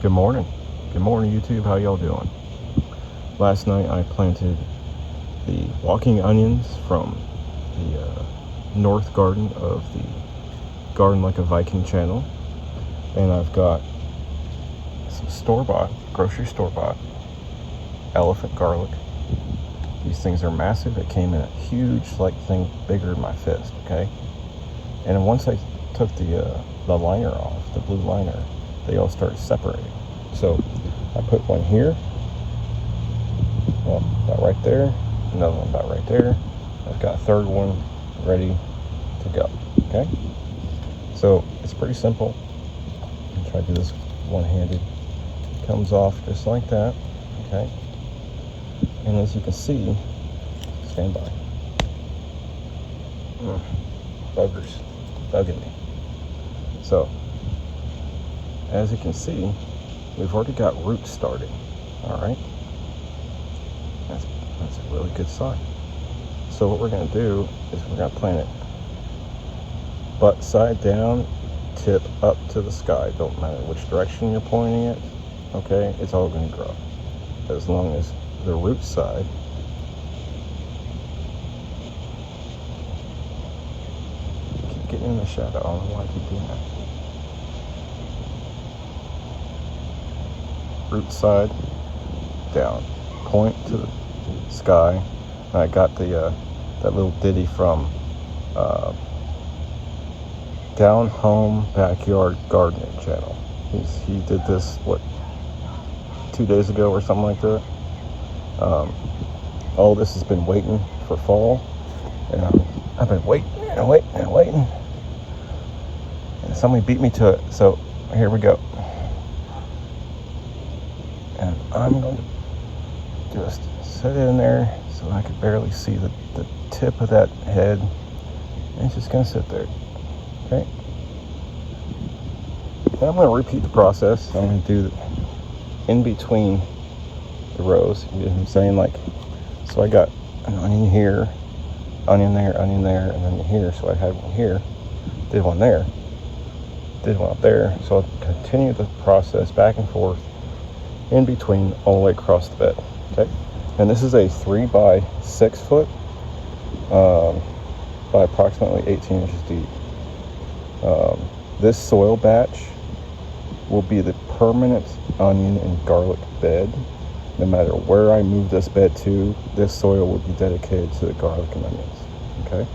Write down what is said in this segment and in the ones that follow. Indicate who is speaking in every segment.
Speaker 1: Good morning. Good morning, YouTube. How y'all doing? Last night I planted the walking onions from the north garden of the Garden Like a Viking channel. And I've got some store-bought, grocery store-bought elephant garlic. These things are massive. It came in a huge thing bigger than my fist, okay? And once I took the liner off, the blue liner, they all started separating. So I put one here, well, about right there, another one about right there. I've got a third one ready to go, okay? So it's pretty simple. I'll try to do this one-handed. Comes off just like that, okay? And as you can see, stand by. Buggers, bugging me. So, as you can see, we've already got roots starting, all right? That's a really good sign. So what we're gonna do is we're gonna plant it butt side down, tip up to the sky. Don't matter which direction you're pointing it, okay? It's all gonna grow. As long as the root side keep getting in the shadow. I don't know why I keep doing that. Root side down, point to the sky. And I got the that little ditty from Down Home Backyard Gardening channel. He did this 2 days ago or something like that. All this has been waiting for fall, and I've been waiting and waiting and waiting, and somebody beat me to it. So here we go. And I'm going to just set it in there so I can barely see the tip of that head. And it's just going to sit there. Okay? And I'm going to repeat the process. I'm going to do in between the rows. You know what I'm saying? So I got an onion here, onion there, and then here. So I had one here, did one there, did one up there. So I'll continue the process back and forth in between all the way across the bed, okay? And this is a 3 by 6 foot by approximately 18 inches deep. This soil batch will be the permanent onion and garlic bed. No matter where I move this bed to, this soil will be dedicated to the garlic and onions, okay?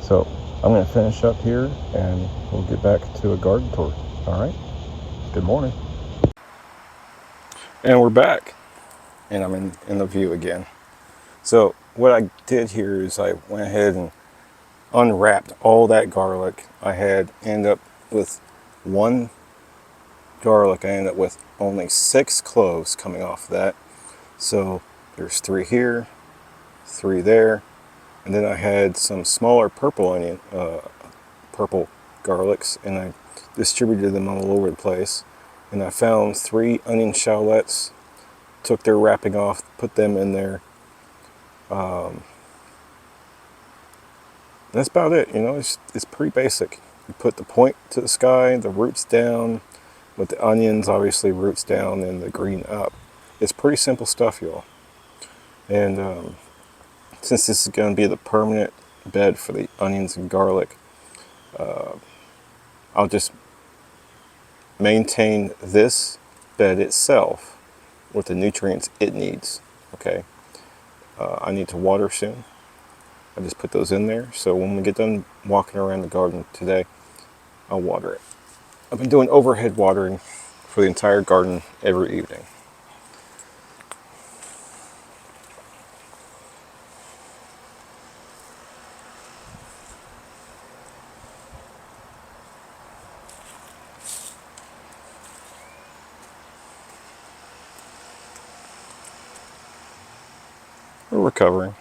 Speaker 1: So I'm going to finish up here and we'll get back to a garden tour, all right? Good morning. And we're back, and I'm in the view again. So what I did here is I went ahead and unwrapped all that garlic. I had ended up with one garlic. I ended up with only 6 cloves coming off of that. So there's 3 here, 3 there, and then I had some smaller purple onion, purple garlics, and I distributed them all over the place. And I found 3 onion shallots, took their wrapping off, put them in there. That's about it, you know, it's pretty basic. You put the point to the sky, the roots down, with the onions, obviously roots down and the green up. It's pretty simple stuff, y'all. And since this is going to be the permanent bed for the onions and garlic, I'll just maintain this bed itself with the nutrients it needs, okay? I need to water soon. I just put those in there, so when we get done walking around the garden today, I'll water it. I've been doing overhead watering for the entire garden every evening. We're recovering.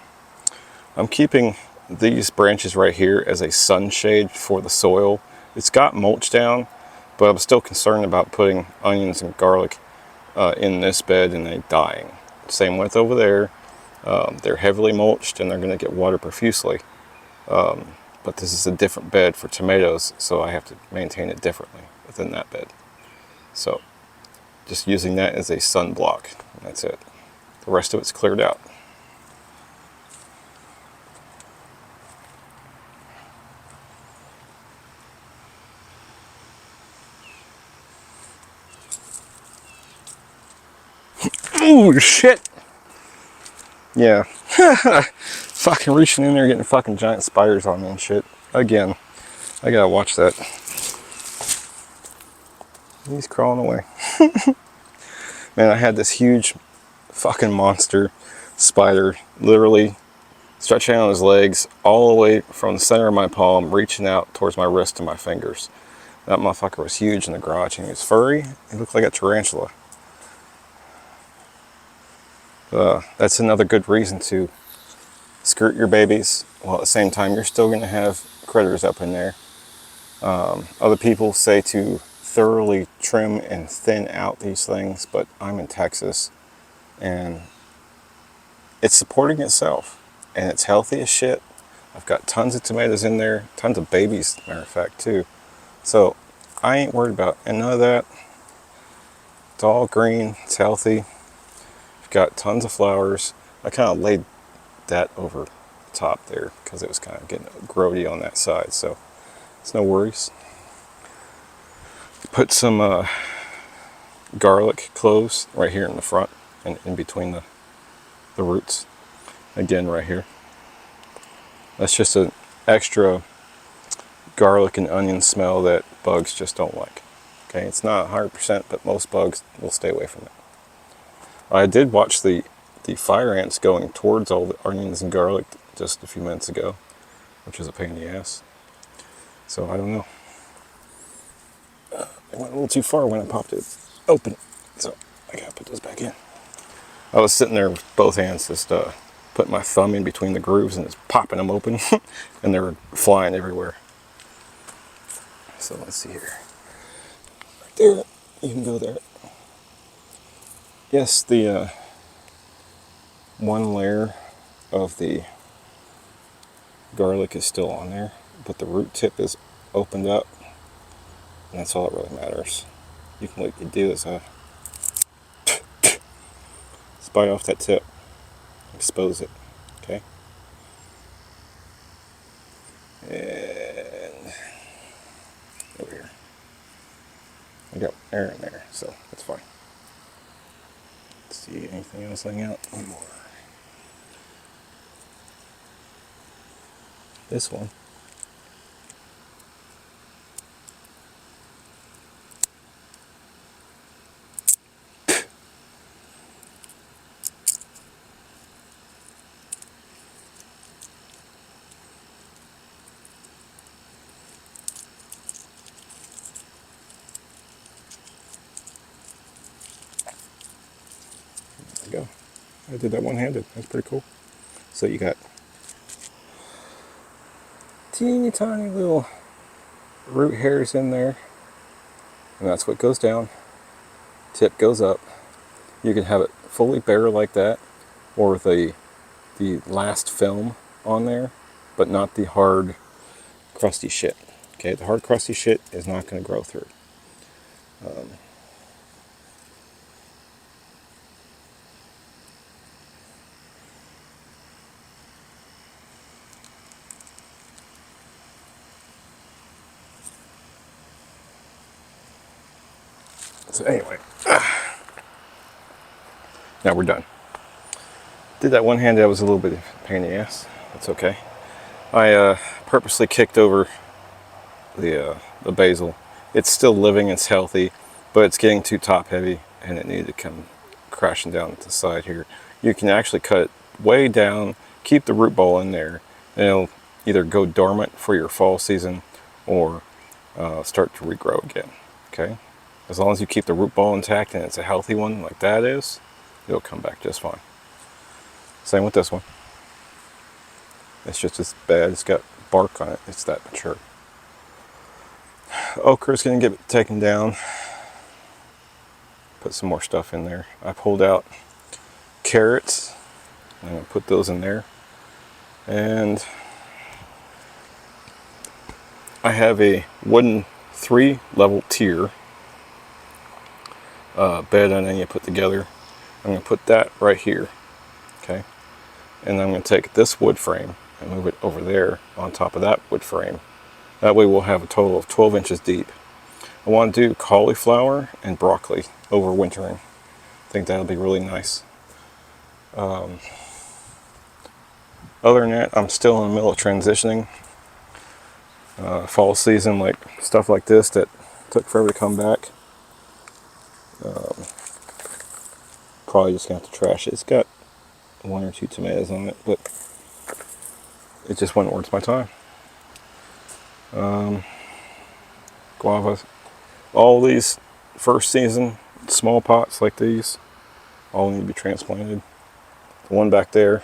Speaker 1: I'm keeping these branches right here as a sunshade for the soil. It's got mulch down, but I'm still concerned about putting onions and garlic in this bed and they dying. Same with over there. They're heavily mulched and they're going to get water profusely. But this is a different bed for tomatoes, so I have to maintain it differently within that bed. So just using that as a sunblock. And that's it. The rest of it's cleared out. Ooh, shit! Yeah. Fucking reaching in there, getting fucking giant spiders on me and shit. Again. I gotta watch that. He's crawling away. Man, I had this huge fucking monster spider literally stretching out his legs all the way from the center of my palm, reaching out towards my wrist and my fingers. That motherfucker was huge in the garage, and he was furry. He looked like a tarantula. That's another good reason to skirt your babies, while at the same time you're still going to have critters up in there. Other people say to thoroughly trim and thin out these things, but I'm in Texas and it's supporting itself and it's healthy as shit. I've got tons of tomatoes in there, tons of babies, matter of fact, too. So I ain't worried about any of that. It's all green, it's healthy. I've got tons of flowers. I kind of laid that over the top there because it was kind of getting grody on that side, so it's no worries. Put some garlic cloves right here in the front and in between the roots. Again, right here. That's just an extra garlic and onion smell that bugs just don't like. Okay, it's not 100%, but most bugs will stay away from it. I did watch the fire ants going towards all the onions and garlic just a few minutes ago, which is a pain in the ass. So I don't know. I went a little too far when I popped it open, so I gotta put this back in. I was sitting there with both hands, just putting my thumb in between the grooves and just popping them open, and they were flying everywhere. So let's see here. Right there, you can go there. Yes, the one layer of the garlic is still on there, but the root tip is opened up, and that's all that really matters. What you can do is bite off that tip, expose it, okay? And over here. I got air in there, so that's fine. Let's see, anything else laying out? One more. This one. There we go. I did that one-handed. That's pretty cool. So you got teeny tiny little root hairs in there, and that's what goes down. Tip goes up. You can have it fully bare like that, or with the last film on there, but not the hard crusty shit. Okay, the hard crusty shit is not going to grow through. So anyway, now we're done. Did that one-handed. That was a little bit of a pain in the ass. That's okay. I purposely kicked over the basil. It's still living, it's healthy, but it's getting too top heavy and it needed to come crashing down at the side here. You can actually cut it way down, keep the root ball in there, and it'll either go dormant for your fall season or start to regrow again. Okay? As long as you keep the root ball intact and it's a healthy one like that is, it'll come back just fine. Same with this one. It's just as bad. It's got bark on it. It's that mature. Okra is going to get taken down. Put some more stuff in there. I pulled out carrots. I'm going to put those in there. And I have a wooden 3-level tier. bed onion put together. I'm going to put that right here, okay? And I'm going to take this wood frame and move it over there on top of that wood frame. That way we'll have a total of 12 inches deep. I want to do cauliflower and broccoli overwintering. I think that'll be really nice. Other than that, I'm still in the middle of transitioning. Fall season, like stuff like this that took forever to come back. Probably just gonna have to trash it. It's got 1 or 2 tomatoes on it, but it just wasn't worth my time. Guavas. All these first season small pots like these all need to be transplanted. The one back there,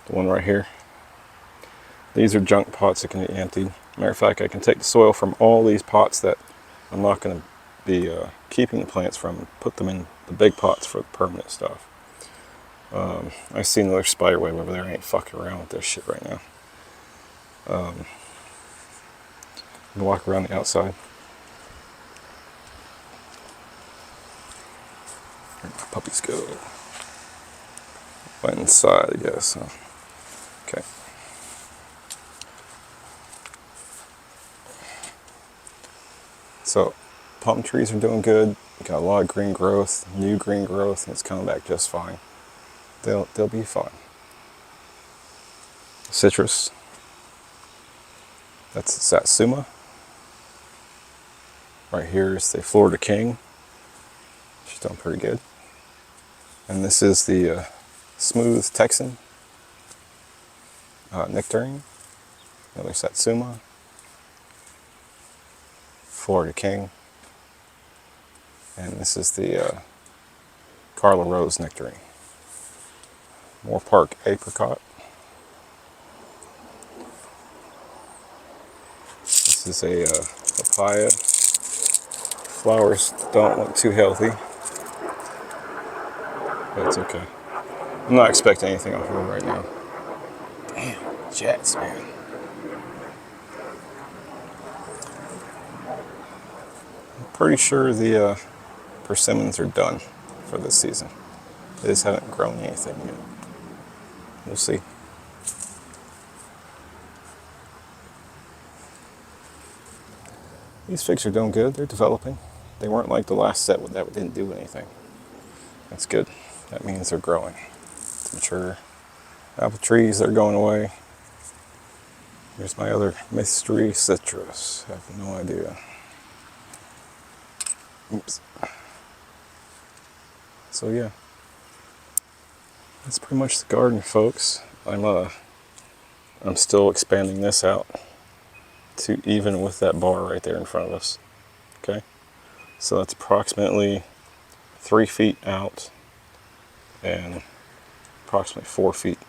Speaker 1: the one right here. These are junk pots that can be emptied. Matter of fact, I can take the soil from all these pots that I'm not going to be keeping the plants from and put them in the big pots for the permanent stuff. I see another spider web over there. I ain't fucking around with this shit right now. I'm gonna walk around the outside. Where'd my puppies go? Went inside, I guess. Huh? Okay. So, plum trees are doing good. Got a lot of green growth, new green growth, and it's coming back just fine. They'll be fine. Citrus. That's Satsuma. Right here is the Florida King. She's doing pretty good. And this is the Smooth Texan Nectarine. Another Satsuma. Florida King. And this is the Carla Rose Nectarine. Moore Park Apricot. This is a papaya. Flowers don't look too healthy, but it's okay. I'm not expecting anything off of her right now. Damn, jets, man. I'm pretty sure the persimmons are done for this season. They just haven't grown anything yet. We'll see. These figs are doing good. They're developing. They weren't like the last set that didn't do anything. That's good. That means they're growing. It's mature. Apple trees, they're going away. Here's my other mystery citrus. I have no idea. Oops. So yeah. That's pretty much the garden, folks. I'm still expanding this out to even with that bar right there in front of us. Okay? So that's approximately 3 feet out and approximately 4 feet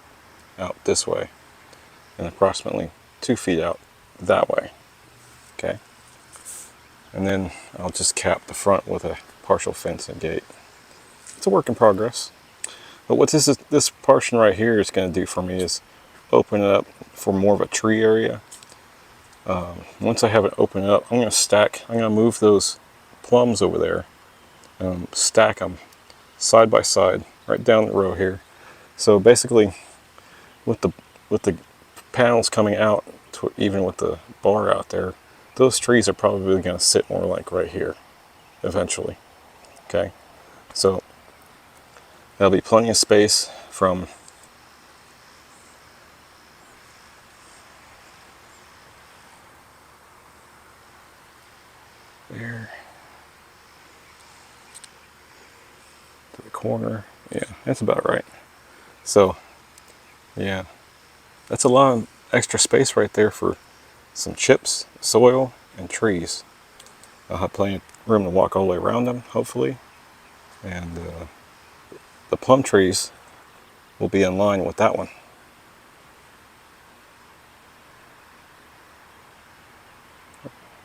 Speaker 1: out this way and approximately 2 feet out that way. Okay? And then I'll just cap the front with a partial fence and gate. It's a work in progress. But what this portion right here is going to do for me is open it up for more of a tree area. Once I have it open up, I'm going to move those plums over there, stack them side by side right down the row here. So basically, with the panels coming out, even with the bar out there, those trees are probably going to sit more like right here, eventually. Okay, so there'll be plenty of space from there to the corner. Yeah, that's about right. So, yeah, that's a lot of extra space right there for some chips, soil, and trees. I'll have plenty of room to walk all the way around them, hopefully. And the plum trees will be in line with that one.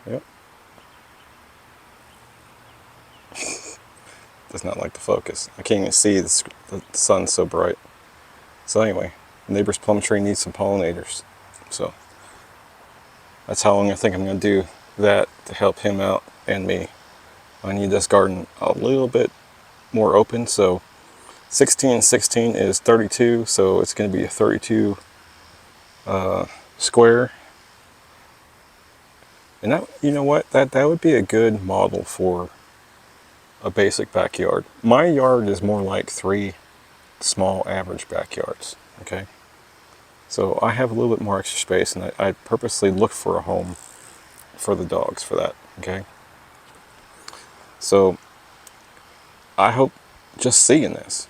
Speaker 1: Yep. Does not like the focus. I can't even see the sun's so bright. So anyway, neighbor's plum tree needs some pollinators. So that's how long I think I'm going to do that to help him out and me. I need this garden a little bit more open, so 16 and 16 is 32, so it's going to be a 32 square. And that, you know what, that would be a good model for a basic backyard. My yard is more like 3 small average backyards, okay? So I have a little bit more extra space, and I purposely looked for a home for the dogs for that, okay? So I hope just seeing this,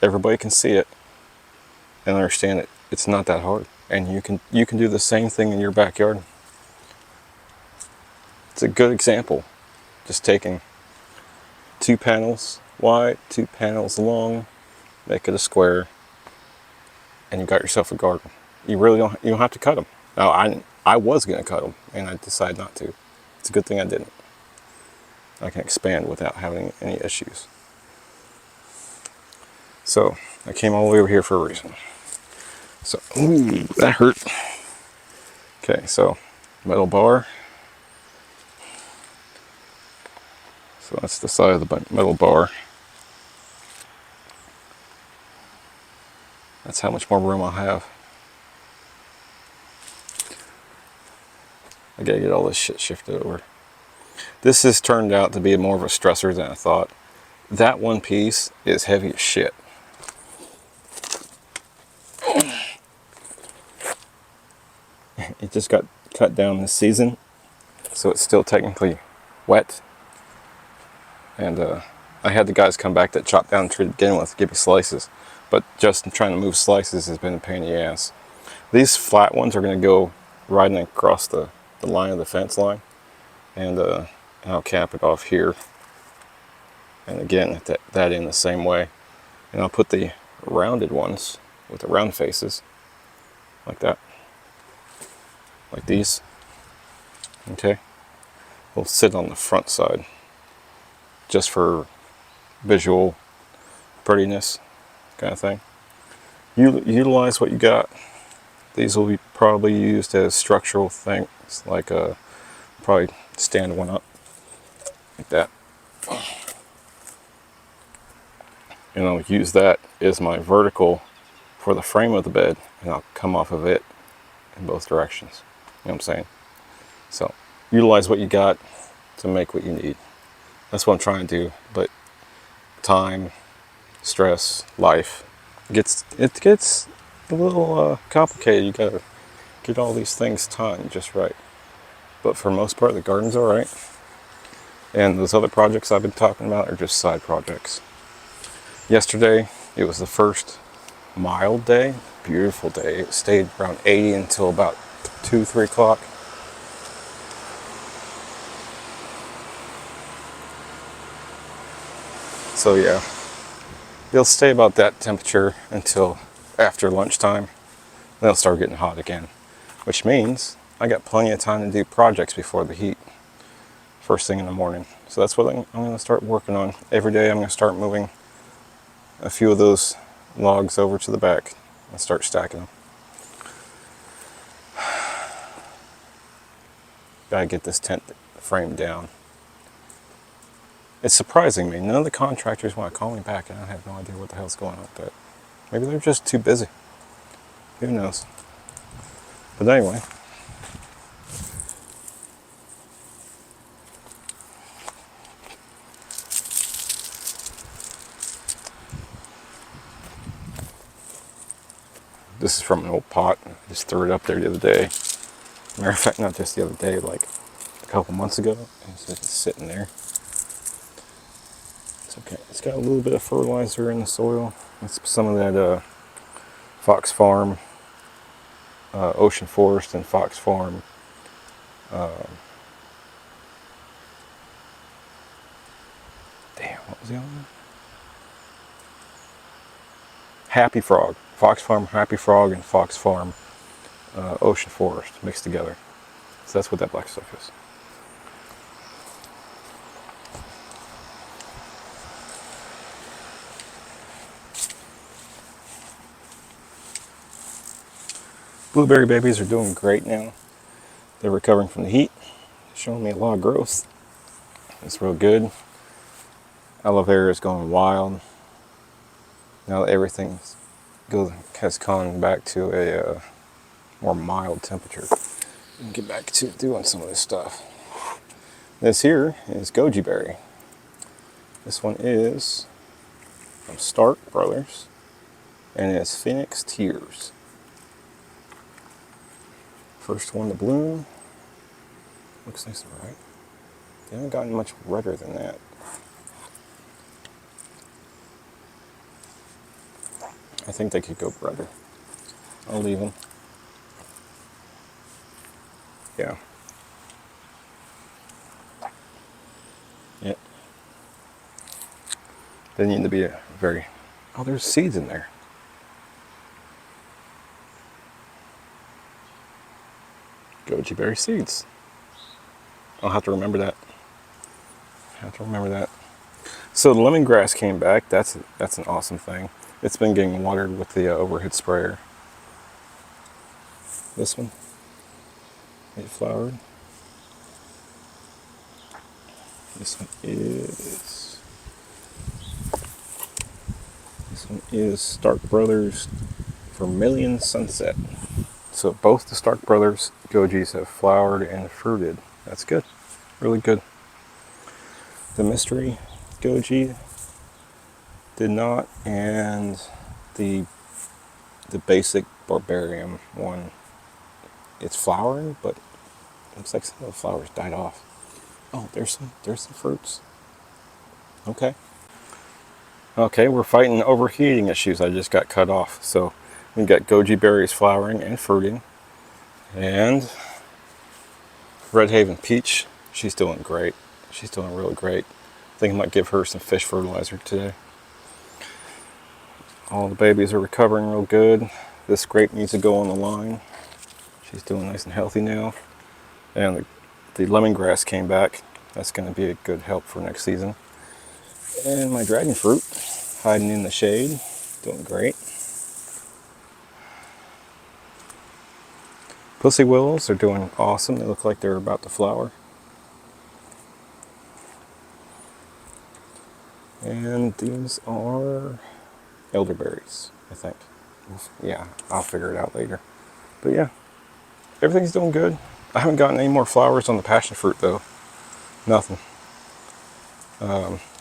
Speaker 1: everybody can see it and understand it. It's not that hard, and you can do the same thing in your backyard. It's a good example. Just taking 2 panels wide, 2 panels long, make it a square, and you got yourself a garden. You don't have to cut them. Now I was gonna cut them, and I decided not to. It's a good thing I didn't. I can expand without having any issues. So I came all the way over here for a reason. So, ooh, that hurt. Okay, so metal bar. So that's the side of the metal bar. That's how much more room I'll have. I gotta get all this shit shifted over. This has turned out to be more of a stressor than I thought. That one piece is heavy as shit. It just got cut down this season, so it's still technically wet. And I had the guys come back that chopped down the tree to begin with to give me slices, but just trying to move slices has been a pain in the ass. These flat ones are going to go riding across the line of the fence line, and I'll cap it off here, and again at that end the same way, and I'll put the rounded ones with the round faces like that, like these. Okay, we'll sit on the front side just for visual prettiness kind of thing. You utilize what you got. These will be probably used as structural things, like probably stand one up like that, and I'll use that as my vertical for the frame of the bed, and I'll come off of it in both directions. You know what I'm saying? So utilize what you got to make what you need. That's what I'm trying to do. But time, stress, life, it gets a little complicated. You gotta get all these things timed just right. But for the most part, the garden's all right. And those other projects I've been talking about are just side projects. Yesterday, it was the first mild day, beautiful day. It stayed around 80 until about 2-3 o'clock. So yeah, it'll stay about that temperature until after lunchtime. Then it'll start getting hot again, which means I got plenty of time to do projects before the heat, first thing in the morning. So that's what I'm going to start working on. Every day I'm going to start moving a few of those logs over to the back and start stacking them. Gotta get this tent framed down. It's surprising me. None of the contractors want to call me back, and I have no idea what the hell's going on with that. Maybe they're just too busy. Who knows? But anyway. This is from an old pot. I just threw it up there the other day. Matter of fact, not just the other day, like a couple months ago. It's just sitting there. It's okay. It's got a little bit of fertilizer in the soil. It's some of that Fox Farm, Ocean Forest and Fox Farm damn, what was the other one? Happy Frog. Fox Farm Happy Frog and Fox Farm Ocean Forest mixed together. So that's what that black stuff is. Blueberry babies are doing great now. They're recovering from the heat, showing me a lot of growth. It's real good. Aloe vera is going wild. Now that everything has gone back to a more mild temperature, we can get back to doing some of this stuff. This here is goji berry. This one is from Stark Brothers, and it's Phoenix Tears. First one to bloom. Looks nice and bright. They haven't gotten much redder than that. I think they could go redder. I'll leave them. Yeah. Yep. They need to be a very... Oh, there's seeds in there. Goji berry seeds. I'll have to remember that. So the lemongrass came back. That's an awesome thing. It's been getting watered with the overhead sprayer. This one, it flowered. This one is Stark Brothers Vermilion Sunset. So both the Stark Brothers gojis have flowered and fruited. That's good, really good. The mystery goji did not, and the basic barbarian one, it's flowering, but it looks like some of the flowers died off. Oh, there's some fruits. Okay, we're fighting overheating issues. I just got cut off. So we got goji berries flowering and fruiting, and Red Haven Peach, she's doing great. She's doing really great. I think I might give her some fish fertilizer today. All the babies are recovering real good. This grape needs to go on the line. She's doing nice and healthy now. And the lemongrass came back. That's going to be a good help for next season. And my dragon fruit, hiding in the shade, doing great. Pussy willows are doing awesome. They look like they're about to flower. And these are elderberries, I think. Yeah, I'll figure it out later. But yeah, everything's doing good. I haven't gotten any more flowers on the passion fruit though. Nothing.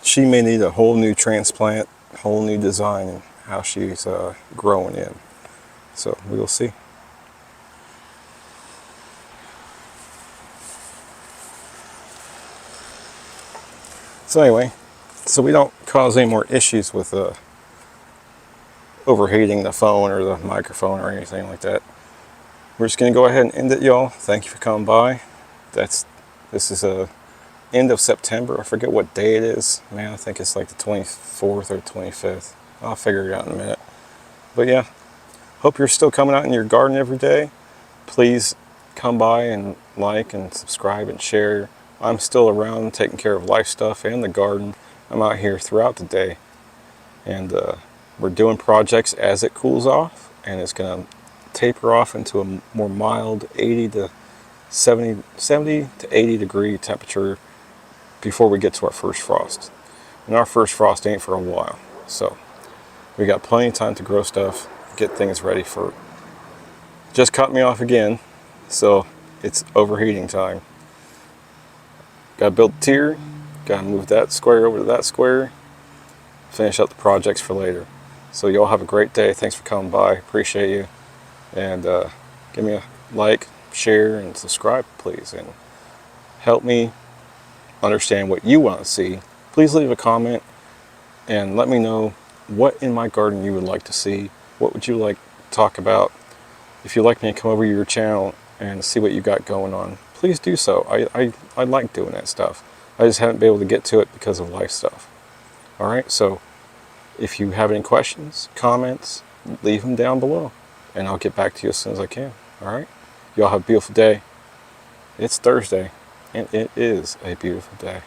Speaker 1: She may need a whole new transplant, whole new design in how she's growing in. So we will see. So anyway, so we don't cause any more issues with overheating the phone or the microphone or anything like that. We're just going to go ahead and end it, y'all. Thank you for coming by. This is end of September. I forget what day it is. Man, I think it's like the 24th or 25th. I'll figure it out in a minute. But yeah, hope you're still coming out in your garden every day. Please come by and like and subscribe and share. I'm still around taking care of life stuff and the garden. I'm out here throughout the day. And we're doing projects as it cools off. And it's going to taper off into a more mild 70 to 80 degree temperature before we get to our first frost. And our first frost ain't for a while. So we got plenty of time to grow stuff, get things ready for it. Just cut me off again. So it's overheating time. Got to build the tier, got to move that square over to that square, finish up the projects for later. So y'all have a great day. Thanks for coming by. Appreciate you. And give me a like, share, and subscribe, please. And help me understand what you want to see. Please leave a comment and let me know what in my garden you would like to see. What would you like to talk about? If you'd like me to come over to your channel and see what you got going on, please do so. I like doing that stuff. I just haven't been able to get to it because of life stuff. Alright, so if you have any questions, comments, leave them down below. And I'll get back to you as soon as I can. Alright? Y'all have a beautiful day. It's Thursday, and it is a beautiful day.